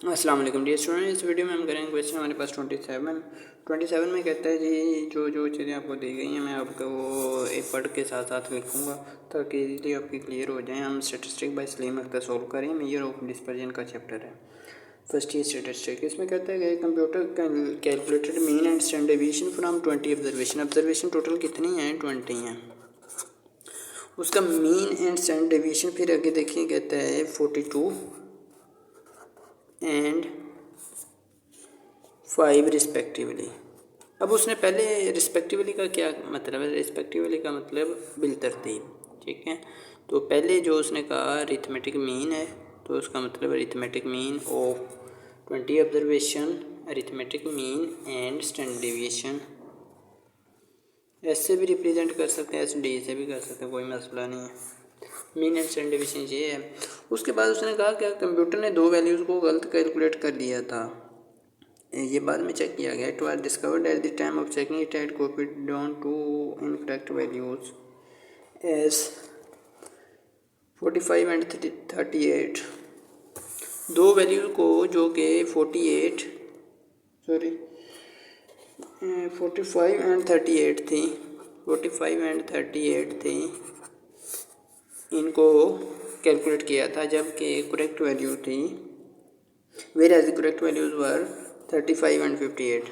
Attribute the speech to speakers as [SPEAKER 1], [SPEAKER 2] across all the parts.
[SPEAKER 1] अस्सलाम वालेकुम dear student. इस वीडियो में हम करेंगे क्वेश्चन हमारे पास 27 में कहता है जी जो चीज़ें आपको दी गई हैं मैं आपको वो एक पढ़ के साथ साथ लिखूंगा ताकि इजीली आपकी क्लियर हो जाए। हम statistic by Salim Akhtar solve करें, मेजर ऑफ डिस्पर्जन का चैप्टर है। First year statistic. इसमें कहता है कि computer calculated mean and standard deviation from 20 observation total कितनी हैं? 20 हैं। उसका मीन एंड स्टैंडर्ड डेविएशन फिर आगे देखिए कहता है 42 एंड 5 रिस्पेक्टिवली। अब उसने पहले रिस्पेक्टिवली का क्या मतलब है? रिस्पेक्टिवली का मतलब बिलतरतीब, ठीक है। तो पहले जो उसने कहा अरिथमेटिक मीन है, तो उसका मतलब arithmetic mean of 20 observation, arithmetic mean and standard deviation. ऐसे भी रिप्रेजेंट कर सकते हैं, एस डी से भी कर सकते हैं, कोई मसला नहीं है। मीन एंड स्टैंडर्ड डेविएशन ये है। उसके बाद उसने कहा कि कंप्यूटर ने 2 वैल्यूज़ को गलत कैलकुलेट कर लिया था, ये बाद में चेक किया गया। It was discovered at the time of checking it had copied down two incorrect values as 45 and 38। 2 values को जो कि 45 एंड 38 थी, 45 एंड 38 थी, इनको कैलकुलेट किया था, जबकि करेक्ट वैल्यू थी whereas the correct values were 35 and 58।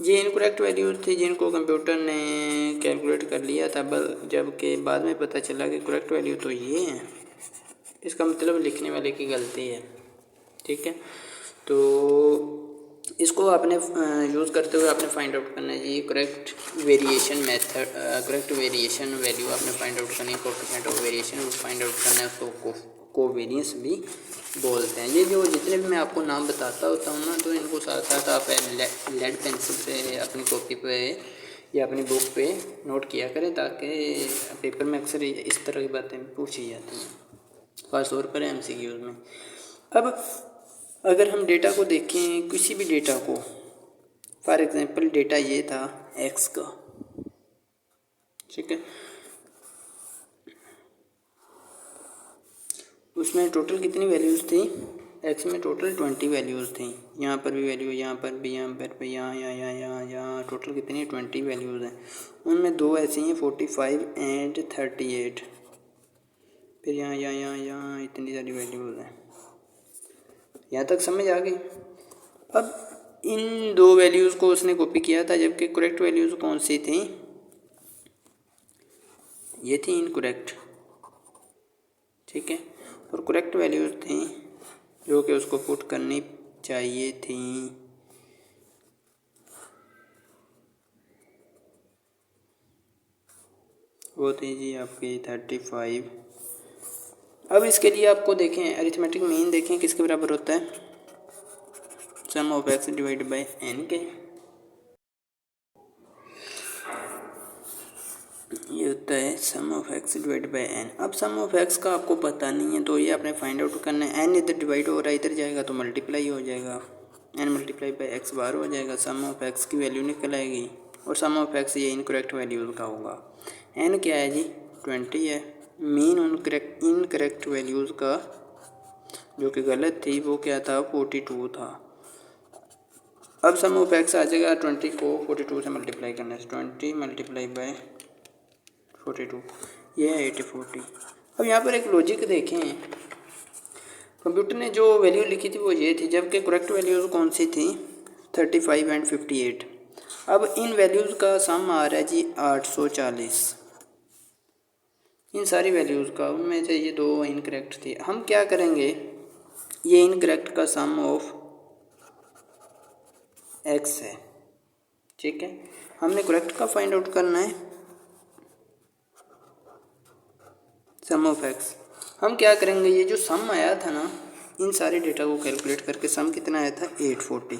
[SPEAKER 1] ये इनकरेक्ट वैल्यूज थी जिनको कंप्यूटर ने कैलकुलेट कर लिया था, जबकि बाद में पता चला कि करेक्ट वैल्यू तो ये है। इसका मतलब लिखने वाले की गलती है, ठीक है। तो इसको आपने यूज़ करते हुए आपने फाइंड आउट करना है जी correct variation method, correct variation value आपने फाइंड आउट करनी है। Coefficient of variation find out करना है, उसको कोवेरियंस भी बोलते हैं। ये जो जितने भी मैं आपको नाम बताता होता हूँ ना, तो इनको साथ साथ आप लेड पेंसिल से अपनी कॉपी पे या अपनी बुक पे नोट किया करें, ताकि पेपर में अक्सर इस तरह की बातें पूछी जाती हैं, ख़ास तौर पर MCQs में। अब अगर हम डेटा को देखें, किसी भी डेटा को, फॉर एग्जांपल डेटा ये था x का, ठीक है, उसमें टोटल कितनी वैल्यूज़ थी? x में टोटल 20 वैल्यूज़ थी। यहाँ पर भी वैल्यू, यहाँ पर भी, यहाँ पर भी, यहाँ टोटल कितनी 20 वैल्यूज़ हैं। उनमें 2 ऐसी हैं 45 एंड 38, फिर यहाँ इतनी सारी वैल्यूज़ हैं। यहाँ तक समझ आ गई? अब इन 2 वैल्यूज़ को उसने कॉपी किया था, जबकि करेक्ट वैल्यूज़ कौन सी थी? ये थी इनकरेक्ट, ठीक है। और करेक्ट वैल्यूज़ थी जो कि उसको पुट करनी चाहिए थी, वो थी जी आपकी 35। अब इसके लिए आपको देखें अरिथमेटिक मीन देखें किसके बराबर होता है? Sum of x divide by n के, ये होता है sum of x divide by n। अब सम ऑफ x का आपको पता नहीं है, तो ये आपने फाइंड आउट करना है। n इधर डिवाइड हो रहा है, इधर जाएगा तो मल्टीप्लाई हो जाएगा, n मल्टीप्लाई बाय x बार हो जाएगा, सम ऑफ x की वैल्यू निकल आएगी, और सम ऑफ x ये इनकरेक्ट वैल्यूज़ का होगा। n क्या है जी? 20 है। मीन इनकरेक्ट वैल्यूज़ का जो कि गलत थी वो क्या था? 42 था। अब सम ऑफ x आ जाएगा 20 को 42 से मल्टीप्लाई करने से, 20 मल्टीप्लाई बाय 42, ये है 8040। अब यहाँ पर एक लॉजिक देखें, कंप्यूटर ने जो वैल्यू लिखी थी वो ये थी, जबकि करेक्ट वैल्यूज़ कौन सी थी? 35 एंड 58। अब इन वैल्यूज़ का सम आ रहा है जी 840, इन सारी वैल्यूज़ का, उनमें से ये 2 इनकरेक्ट थी। हम क्या करेंगे, ये इनकरेक्ट का सम ऑफ x है, ठीक है। हमने करेक्ट का फाइंड आउट करना है, सम ऑफ x। हम क्या करेंगे, ये जो सम आया था ना, इन सारे डेटा को कैलकुलेट करके सम कितना आया था? 840।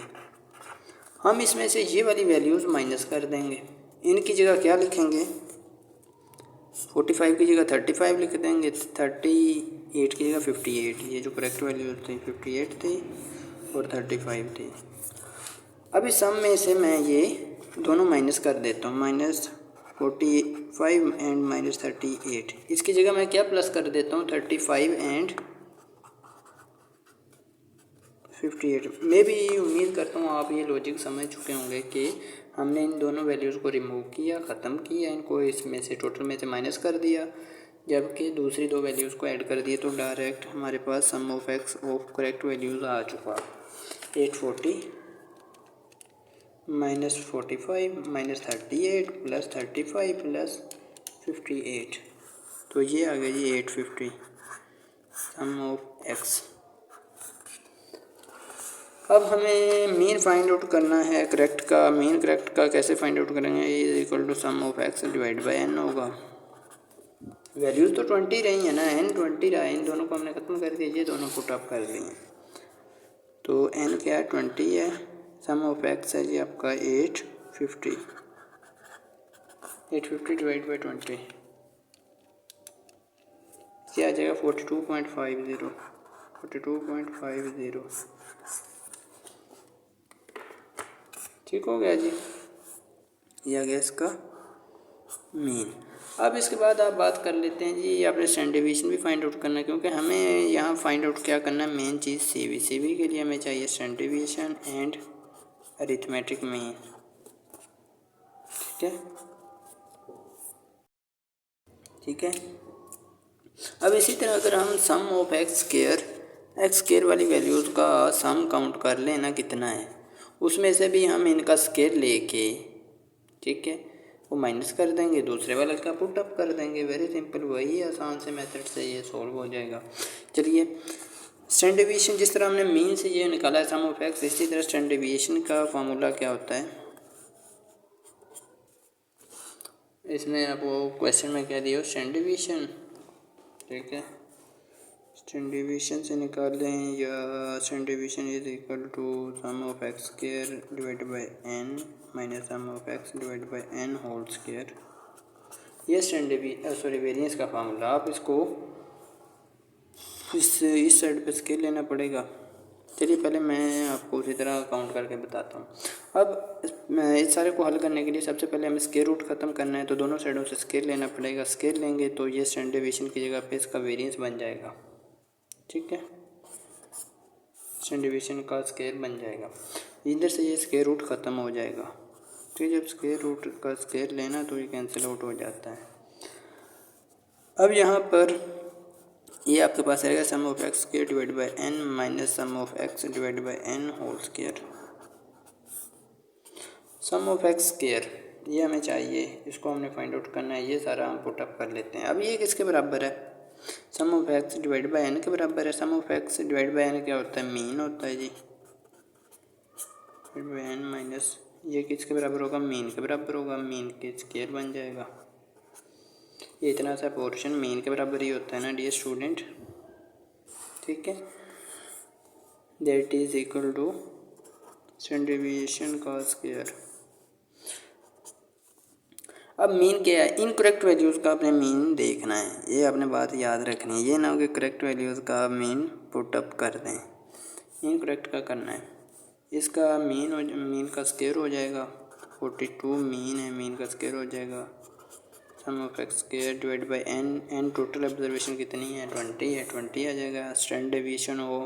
[SPEAKER 1] हम इसमें से ये वाली वैल्यूज़ माइनस कर देंगे, इनकी जगह क्या लिखेंगे? 45 की जगह 35 लिख देंगे, 38 की जगह 58। ये जो करेक्ट वैल्यूज़ थी 58 थी और 35 थी। अब इस सम में से मैं ये दोनों माइनस कर देता हूँ, माइनस 45 एंड -38। इसकी जगह मैं क्या प्लस कर देता हूँ 35 एंड 58। मैं भी उम्मीद करता हूँ आप ये लॉजिक समझ चुके होंगे कि हमने इन दोनों वैल्यूज़ को रिमूव किया, ख़त्म किया, इनको इसमें से टोटल में से माइनस कर दिया, जबकि दूसरी दो वैल्यूज़ को ऐड कर दिए तो डायरेक्ट हमारे पास sum of x of correct values आ चुका। 840 -45 -38 +35 +58, तो ये आ गया जी 850 सम ऑफ एक्स। अब हमें मीन फाइंड आउट करना है करेक्ट का। मीन करेक्ट का कैसे फाइंड आउट करेंगे? ये equal to sum of x divide by n होगा। वैल्यूज़ तो 20 रही है ना, एन 20 रहा है, इन दोनों को हमने ख़त्म कर दिया, ये दोनों पुट अप कर दिए, तो एन क्या है 20 है, सम ऑफ एक्स है जी आपका 850 डिवाइड बाई 20 क्या आ जाएगा 42.50। ठीक हो गया जी, ये आ गया इसका मीन। अब इसके बाद आप बात कर लेते हैं जी आपने स्टैंडर्ड डेविएशन भी फाइंड आउट करना है, क्योंकि हमें यहाँ फाइंड आउट क्या करना है, मेन चीज़ सीवी के लिए हमें चाहिए standard deviation and arithmetic mean. ठीक है। अब इसी तरह अगर हम सम ऑफ एक्स स्केयर वाली वैल्यूज़ का सम काउंट कर लें ना कितना है, उसमें से भी हम इनका स्केयर लेके, ठीक है, वो माइनस कर देंगे, दूसरे वाले का पुट अप कर देंगे। वेरी सिंपल, वही आसान से मेथड से ये सॉल्व हो जाएगा। चलिए, स्टैंडर्ड डेविएशन जिस तरह हमने मीन से ये निकाला है सम ऑफ एक्स, इसी तरह स्टैंडर्ड डेविएशन का फार्मूला क्या होता है, इसमें आपको क्वेश्चन में क्या दिया, स्टैंडर्ड डेविएशन, ठीक है, स्टैंडर्ड डेविएशन से निकाल लें, या standard deviation is equal to sum of x square divide by n minus sum of x divide by n whole square. ये स्टैंडर्ड वेरिएंस का फार्मूला, आप इसको इस साइड पे स्केल लेना पड़ेगा। चलिए पहले मैं आपको उसी तरह काउंट करके बताता हूँ। अब इस सारे को हल करने के लिए सबसे पहले हमें स्केयर रूट ख़त्म करना है, तो दोनों साइडों से स्केल लेना पड़ेगा। स्केल लेंगे तो ये स्टैंडर्ड डेविएशन की जगह पे इसका वेरिएंस बन जाएगा, ठीक है, स्टैंडर्ड डेविएशन का स्केयर बन जाएगा। इधर से ये स्केयर रूट ख़त्म हो जाएगा, ठीक है, जब स्केयर रूट का स्केयर लेना तो ये कैंसिल आउट हो जाता है। अब यहाँ पर ये आपके पास रहेगा sum of x square divide by n minus sum of x divide by n whole square. Sum of x square ये हमें चाहिए, इसको हमने फाइंड आउट करना है, ये सारा हम पुट अप कर लेते हैं। अब ये किसके बराबर है, sum of x divide by n के बराबर है। Sum of x divide by n क्या होता है, मीन होता है जी, डिवाइड बाय एन माइनस ये किसके बराबर होगा, मीन के बराबर होगा, मीन के स्क्वायर बन जाएगा। ये इतना सा पोर्शन मीन के बराबर ही होता है ना डियर स्टूडेंट, ठीक है, that is equal to standard deviation का स्क्वायर। अब मीन क्या है, इनकरेक्ट वैल्यूज़ का आपने मीन देखना है, ये आपने बात याद रखनी है, ये ना हो कि करेक्ट वैल्यूज़ का मीन पुट अप कर दें, इनकरेक्ट का करना है। इसका मीन का स्क्वायर हो जाएगा 42, मीन है, मीन का स्क्वायर हो जाएगा sum of x square divide by n. N total observation कितनी है, 20 है, 20 आ जाएगा। स्टैंडर्ड डेविएशन हो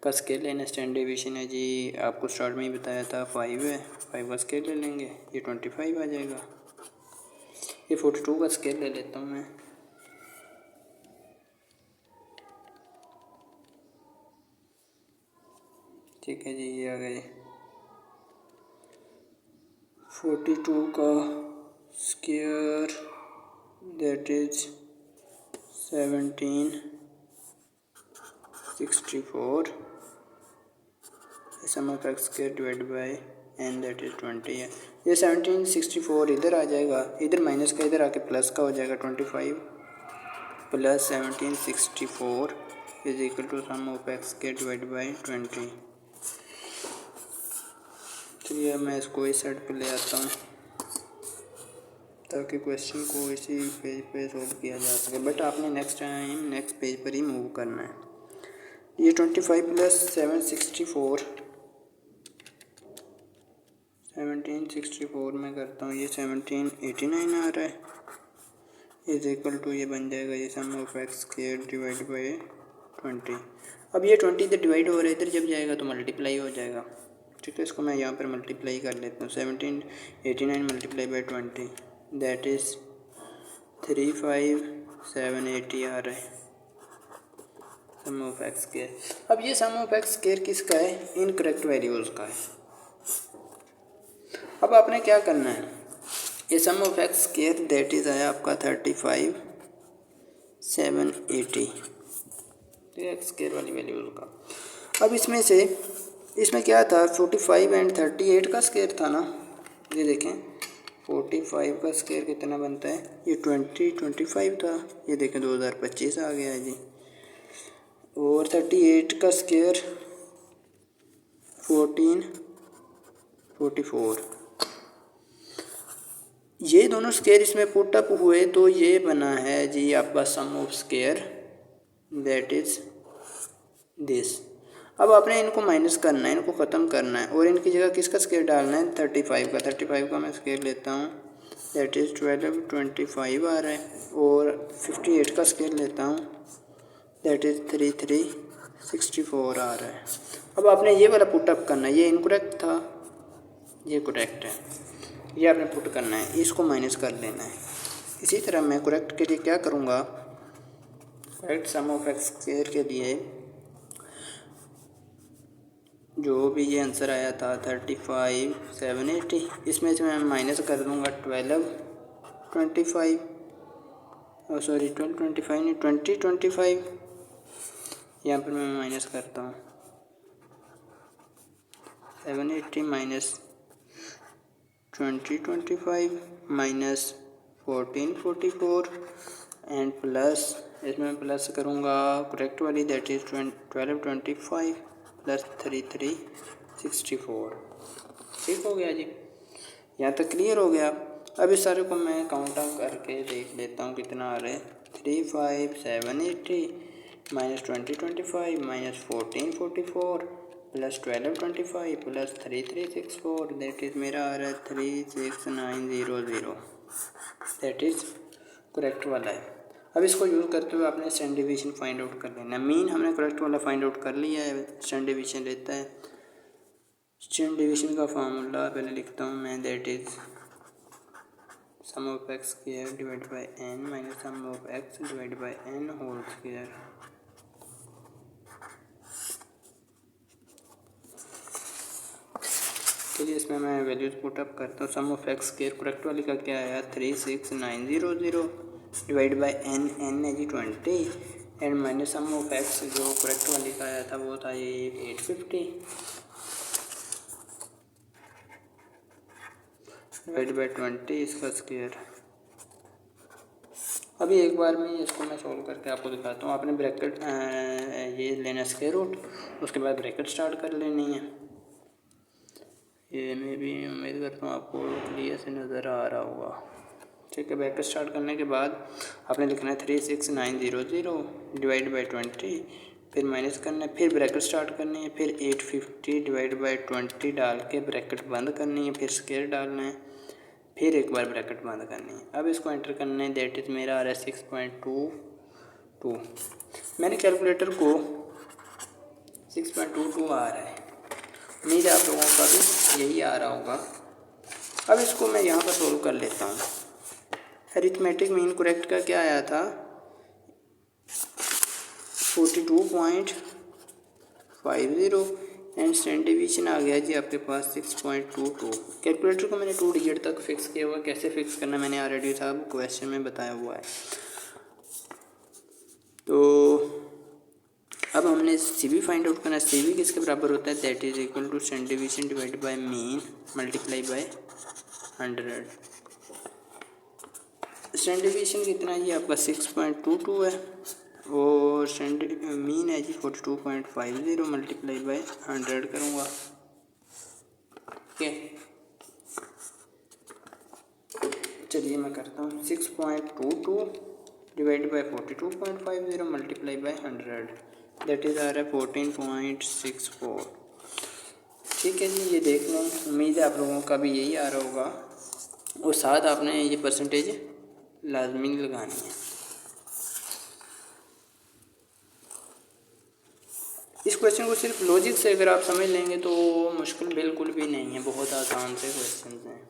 [SPEAKER 1] का स्केल लेना, स्टैंडर्ड डेविएशन है जी आपको स्टार्ट में ही बताया था 5 है, 5 का स्केल ले लेंगे, ये 25 आ जाएगा। ये 42 का स्केल ले लेता हूँ मैं, ठीक है जी, ये आ गए 42 का square that is 1764, sum of x square divide by n that is 20 है। ये 1764 इधर आ जाएगा, इधर माइनस का इधर आके प्लस का हो जाएगा, 25 plus 1764 is equal to sum of x square divide by 20। चलिए मैं इसको इस साइड पे ले आता हूँ ताकि क्वेश्चन को इसी पेज पे सॉल्व किया जा सके, बट आपने नेक्स्ट टाइम नेक्स्ट पेज पर ही मूव करना है। ये 25 प्लस 764 1764 में करता हूँ, ये 1789 आ रहा है, इज इक्वल टू ये बन जाएगा ये sum of x square divide by 20। अब ये 20 इधर डिवाइड हो रहा है, इधर जब जाएगा तो मल्टीप्लाई हो जाएगा। ठीक है, इसको मैं यहाँ पर मल्टीप्लाई कर लेता हूँ। 1789 मल्टीप्लाई बाई 20 दैट इज़ 35780 आ रहा है सम ऑफ एक्स स्क्वायर। अब ये सम ऑफ एक्स स्क्वायर किसका है? इनकरेक्ट वैल्यूज़ का है। अब आपने क्या करना है, ये sum of x square that is आया आपका 35780, ठीक है, एक्स स्क्वायर वाली वैल्यूज़ का। अब इसमें से इसमें क्या था, 45 एंड 38 का स्क्वायर था ना, ये देखें 45 का स्क्वायर कितना बनता है, ये 2025 था, ये देखें 2025 आ गया है जी। और 38 का स्क्वायर 1444, ये दोनों स्क्वायर इसमें पुट अप हुए तो ये बना है जी आपका sum of square that is this. अब आपने इनको माइनस करना है, इनको ख़त्म करना है और इनकी जगह किसका स्क्वायर डालना है, 35 का मैं स्क्वायर लेता हूँ दैट इज़ 1225 आ रहा है, और 58 का स्क्वायर लेता हूँ दैट इज़ 3364 आ रहा है। अब आपने ये वाला पुट अप करना है, ये इनकरेक्ट था, ये करेक्ट है, ये आपने पुट करना है, इसको माइनस कर लेना है। इसी तरह मैं करेक्ट के लिए क्या करूँगा, correct sum of x square के लिए जो भी ये आंसर आया था 35780, इसमें से मैं माइनस कर दूँगा 1225 सॉरी 1225 नहीं 2025, यहाँ पर मैं माइनस करता हूँ 780 माइनस 2025 माइनस 1444 एंड प्लस, इसमें प्लस करूँगा करेक्ट वाली दैट इज़ 1225 प्लस 3364। ठीक हो गया जी, यहाँ तक क्लियर हो गया। अब इस सारे को मैं काउंट आउट करके देख लेता हूँ कितना आ रहा है, 35780 minus 2025 minus 1444 plus 1225 plus 3364 that is मेरा आ रहा है 36900, दैट इज़ करेक्ट वाला है। अब इसको यूज़ करते हुए आपने स्टैंडर्ड डेविएशन फाइंड आउट कर लेना। मीन हमने करेक्ट वाला फाइंड आउट कर लिया है, स्टैंडर्ड डेविएशन लेता है। स्टैंडर्ड डेविएशन का फार्मूला पहले लिखता हूँ मैं, that is sum of x square divide by n minus sum of x divide by n whole square. चलिए इसमें मैं वैल्यूज पुट अप करता हूँ। Sum of x square correct वाली का क्या आया, 36900 डिवाइड बाई एन, एन है जी 20 and minus sum of x जो करेक्ट वाली का आया था वो था ये 850 डिवाइड बाई 20 इसका स्क्वायर। अभी एक बार में इसको मैं सोल्व करके आपको दिखाता हूँ। आपने ब्रैकेट ये लेना स्क्वायर रूट, उसके बाद ब्रैकेट स्टार्ट कर लेनी है। ये मैं भी उम्मीद करता हूँ आपको क्लियर से नज़र आ रहा होगा। ठीक है, ब्रैकेट स्टार्ट करने के बाद आपने लिखना है 36900 डिवाइड बाई 20, फिर माइनस करना है, फिर ब्रैकेट स्टार्ट करनी है, फिर 850 डिवाइड बाई 20 डाल के ब्रैकेट बंद करनी है, फिर स्क्वायर डालना है, फिर एक बार ब्रैकेट बंद करनी है। अब इसको एंटर करना है, दैट इज़ मेरा आ रहा है 6.22। मैंने कैलकुलेटर को 6.22 आ रहा है, उम्मीद है आप लोगों का भी यही आ रहा होगा। अब इसको मैं यहाँ पर सोल्व कर लेता हूँ। अरिथमेटिक मीन करेक्ट का क्या आया था, 42.50 एंड स्टैंडर्ड डेविएशन आ गया जी आपके पास 6.22। कैलकुलेटर को मैंने 2 डिजिट तक फिक्स किया हुआ, कैसे फिक्स करना मैंने ऑलरेडी साहब क्वेश्चन में बताया हुआ है। तो अब हमने CV फाइंड आउट करना है। CV किसके बराबर होता है, that is equal to standard deviation divide by mean multiply by 100। Standard deviation कितना है जी आपका 6.22 है और स्टैंडर्ड मीन है जी 42.50 मल्टीप्लाई बाय 100 करूँगा। ठीक है, चलिए मैं करता हूँ 6.22 divide by 42.50 multiply by 100 that is आ रहा है 14.64। ठीक है जी, ये देख लें, उम्मीद है आप लोगों का भी यही आ रहा होगा। और साथ आपने ये परसेंटेज लाजमी लगानी है। इस क्वेश्चन को सिर्फ लॉजिक से अगर आप समझ लेंगे तो मुश्किल बिल्कुल भी नहीं है, बहुत आसान से क्वेश्चन हैं।